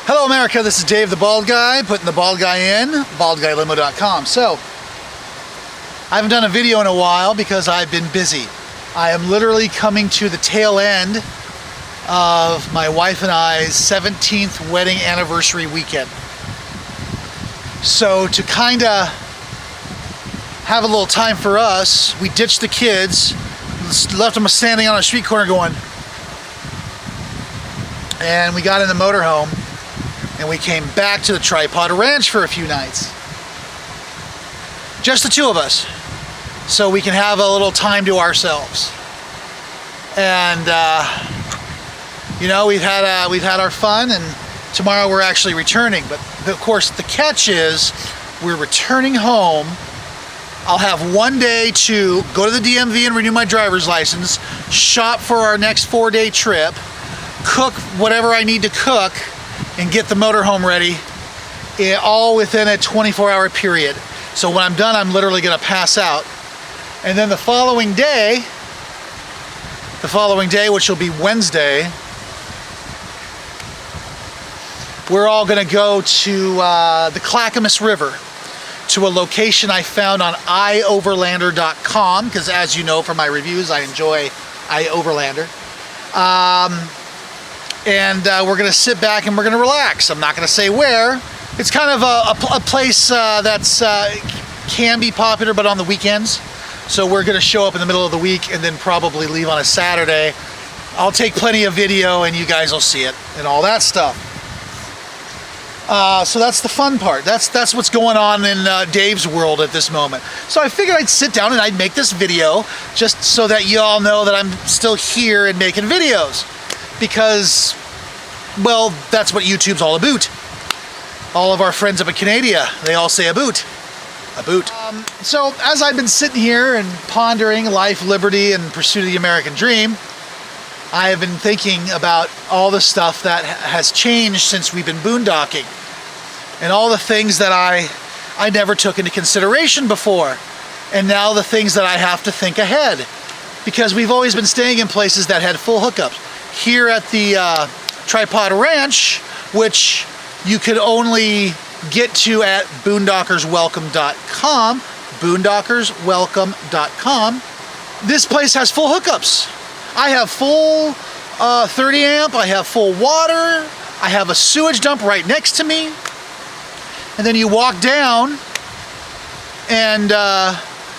Hello America, this is Dave the Bald Guy, putting the Bald Guy in, baldguylimo.com. So, I haven't done a video in a while because I've been busy. I am literally coming to the tail end of my wife and I's 17th wedding anniversary weekend. So to kind of have a little time for us, we ditched the kids, left them standing on a street corner going, and we got in the motorhome and we came back to the Tripod Ranch for a few nights. Just the two of us, so we can have a little time to ourselves. And you know, we've had our fun, and tomorrow we're actually returning. But of course, the catch is we're returning home. I'll have one day to go to the DMV and renew my driver's license, shop for our next 4-day trip, cook whatever I need to cook, and get the motorhome ready, all within a 24-hour period. So when I'm done, I'm literally going to pass out. And then the following day, which will be Wednesday, we're all going to go to the Clackamas River, to a location I found on iOverlander.com, because as you know from my reviews, I enjoy iOverlander. And we're going to sit back and we're going to relax. I'm not going to say where. It's kind of a place that's can be popular, but on the weekends. So we're going to show up in the middle of the week and then probably leave on a Saturday. I'll take plenty of video and you guys will see it and all that stuff. So that's the fun part. That's what's going on in Dave's world at this moment. So I figured I'd sit down and I'd make this video just so that you all know that I'm still here and making videos. Because, well, that's what YouTube's all about. All of our friends up in Canada, they all say a boot. A boot. So as I've been sitting here and pondering life, liberty, and pursuit of the American dream, I have been thinking about all the stuff that has changed since we've been boondocking. And all the things that I never took into consideration before. And now the things that I have to think ahead. Because we've always been staying in places that had full hookups. Here at the Tripod Ranch, which you could only get to at boondockerswelcome.com, boondockerswelcome.com, this place has full hookups. I have full 30 amp, I have full water, I have a sewage dump right next to me, and then you walk down and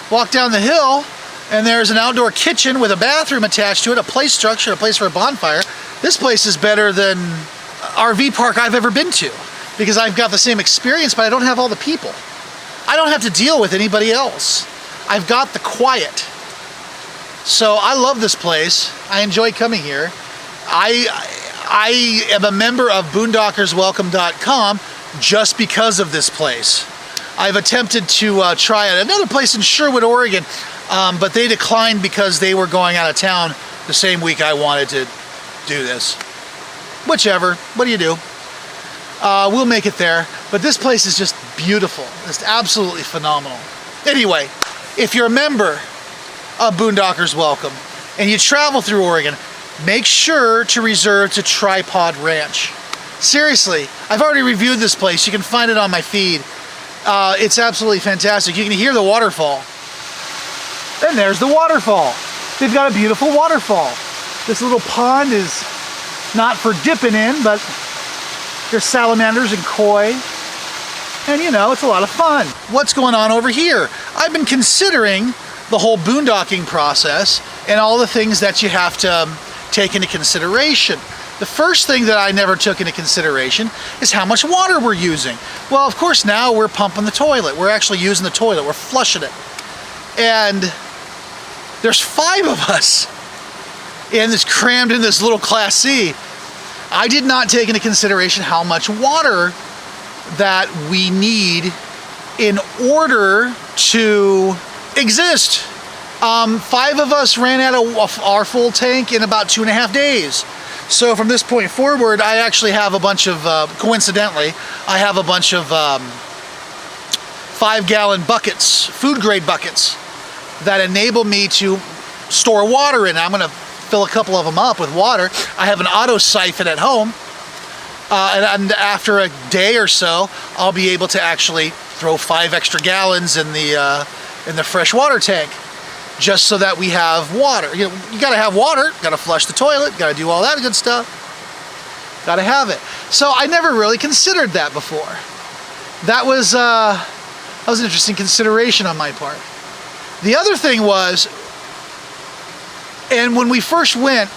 walk down the hill, and there's an outdoor kitchen with a bathroom attached to it, a play structure, a place for a bonfire. This place is better than RV park I've ever been to, because I've got the same experience, but I don't have all the people. I don't have to deal with anybody else. I've got the quiet. So I love this place. I enjoy coming here. I am a member of boondockerswelcome.com just because of this place. I've attempted to try at another place in Sherwood, Oregon, but they declined because they were going out of town the same week I wanted to do this. Whichever, what do you do? We'll make it there, but this place is just beautiful. It's absolutely phenomenal. Anyway, if you're a member of Boondockers Welcome and you travel through Oregon, make sure to reserve to Tripod Ranch. Seriously, I've already reviewed this place. You can find it on my feed. It's absolutely fantastic. You can hear the waterfall. And there's the waterfall. They've got a beautiful waterfall. This little pond is not for dipping in, but there's salamanders and koi. And you know, it's a lot of fun. What's going on over here? I've been considering the whole boondocking process and all the things that you have to take into consideration. The first thing that I never took into consideration is how much water we're using. Well, of course, now we're pumping the toilet. We're actually using the toilet. We're flushing it. And there's 5 of us and it's crammed in this little Class C. I did not take into consideration how much water that we need in order to exist. 5 of us ran out of our full tank in about 2.5 days. So from this point forward, I actually have a bunch of, coincidentally, I have a bunch of 5-gallon buckets, food grade buckets, that enable me to store water in. I'm gonna fill a couple of them up with water. I have an auto siphon at home and after a day or so, I'll be able to actually throw 5 extra gallons in the fresh water tank, just so that we have water. You gotta have water, gotta flush the toilet, gotta do all that good stuff. Gotta have it. So I never really considered that before. That was an interesting consideration on my part. The other thing was, and when we first went,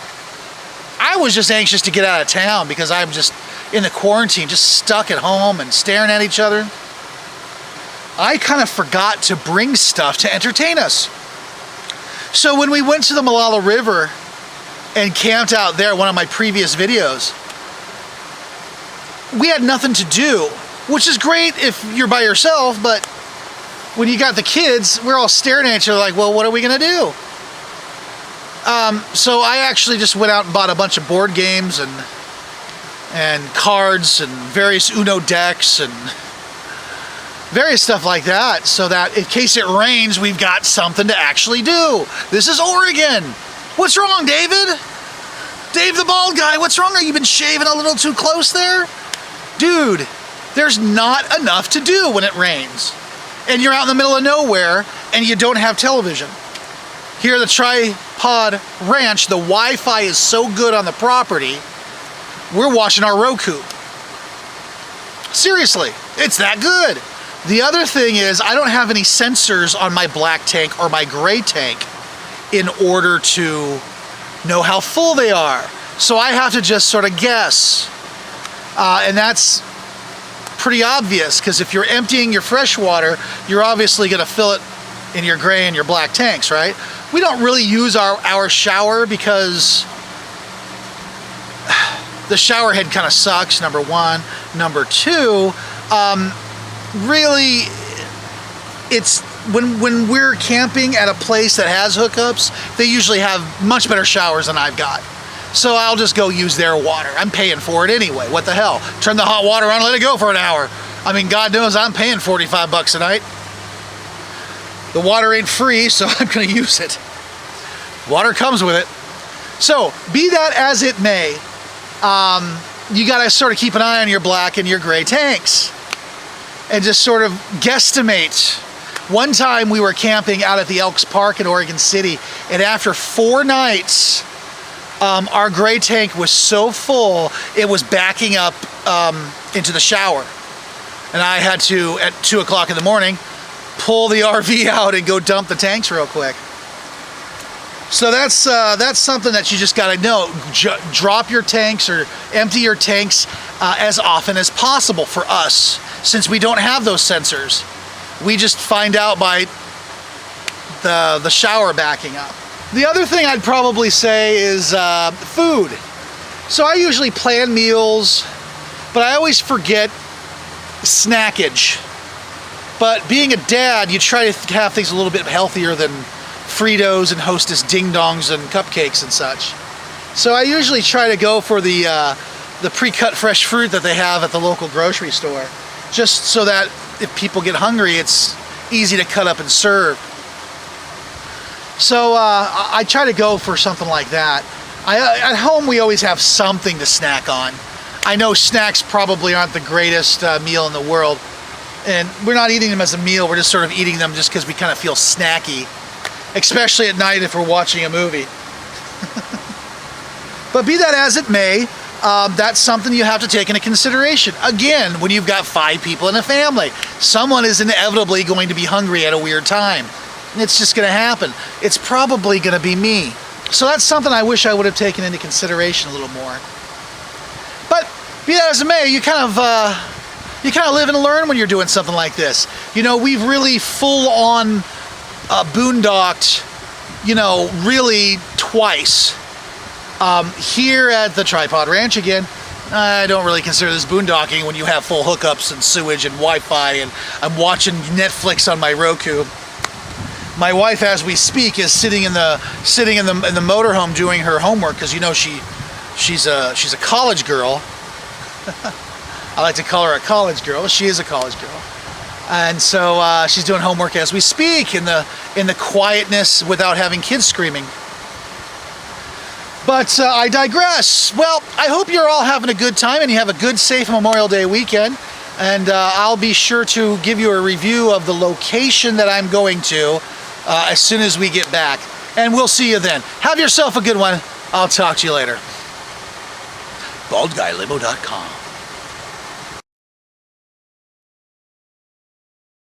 I was just anxious to get out of town because I'm just in the quarantine, just stuck at home and staring at each other. I kind of forgot to bring stuff to entertain us. So when we went to the Malala River and camped out there, one of my previous videos, we had nothing to do, which is great if you're by yourself, but when you got the kids, we're all staring at each other like, well, what are we gonna do? So I actually just went out and bought a bunch of board games and cards and various Uno decks and various stuff like that, so that in case it rains, we've got something to actually do. This is Oregon. What's wrong, David? Dave the bald guy, what's wrong? Are you been shaving a little too close there? Dude, there's not enough to do when it rains. And you're out in the middle of nowhere and you don't have television. Here at the Tripod Ranch, the Wi-Fi is so good on the property, we're watching our Roku. Seriously, it's that good. The other thing is, I don't have any sensors on my black tank or my gray tank in order to know how full they are. So I have to just sort of guess. And that's pretty obvious, because if you're emptying your fresh water, you're obviously going to fill it in your gray and your black tanks, right? We don't really use our shower because the shower head kind of sucks, number one. Number two, really, it's when we're camping at a place that has hookups, they usually have much better showers than I've got. So I'll just go use their water. I'm paying for it anyway. What the hell? Turn the hot water on, let it go for an hour. I mean, God knows I'm paying 45 bucks a night. The water ain't free, so I'm gonna use it. Water comes with it. So, be that as it may, you gotta sort of keep an eye on your black and your gray tanks and just sort of guesstimate. One time we were camping out at the Elks Park in Oregon City, and after 4 nights, our gray tank was so full, it was backing up into the shower. And I had to, at 2 o'clock in the morning, pull the RV out and go dump the tanks real quick. So that's something that you just gotta know. Drop your tanks or empty your tanks as often as possible for us, since we don't have those sensors. We just find out by the shower backing up. The other thing I'd probably say is food. So I usually plan meals, but I always forget snackage. But being a dad, you try to have things a little bit healthier than Fritos and Hostess Ding Dongs and cupcakes and such. So I usually try to go for the pre-cut fresh fruit that they have at the local grocery store, just so that if people get hungry, it's easy to cut up and serve. So I try to go for something like that. At home, we always have something to snack on. I know snacks probably aren't the greatest meal in the world, and we're not eating them as a meal, we're just sort of eating them just because we kind of feel snacky, especially at night if we're watching a movie. But be that as it may, that's something you have to take into consideration. Again, when you've got 5 people in a family, someone is inevitably going to be hungry at a weird time. It's just going to happen. It's probably going to be me. So that's something I wish I would have taken into consideration a little more. But be that as it may, you kind of live and learn when you're doing something like this. You know, we've really full on boondocked, you know, really twice. Here at the Tripod Ranch again, I don't really consider this boondocking when you have full hookups and sewage and Wi-Fi, and I'm watching Netflix on my Roku. My wife, as we speak, is sitting in the motorhome doing her homework, because you know she's a college girl. I like to call her a college girl. She is a college girl, and so she's doing homework as we speak in the quietness without having kids screaming. But I digress. Well, I hope you're all having a good time and you have a good, safe Memorial Day weekend. And I'll be sure to give you a review of the location that I'm going to as soon as we get back. And we'll see you then. Have yourself a good one. I'll talk to you later. BaldGuyLimo.com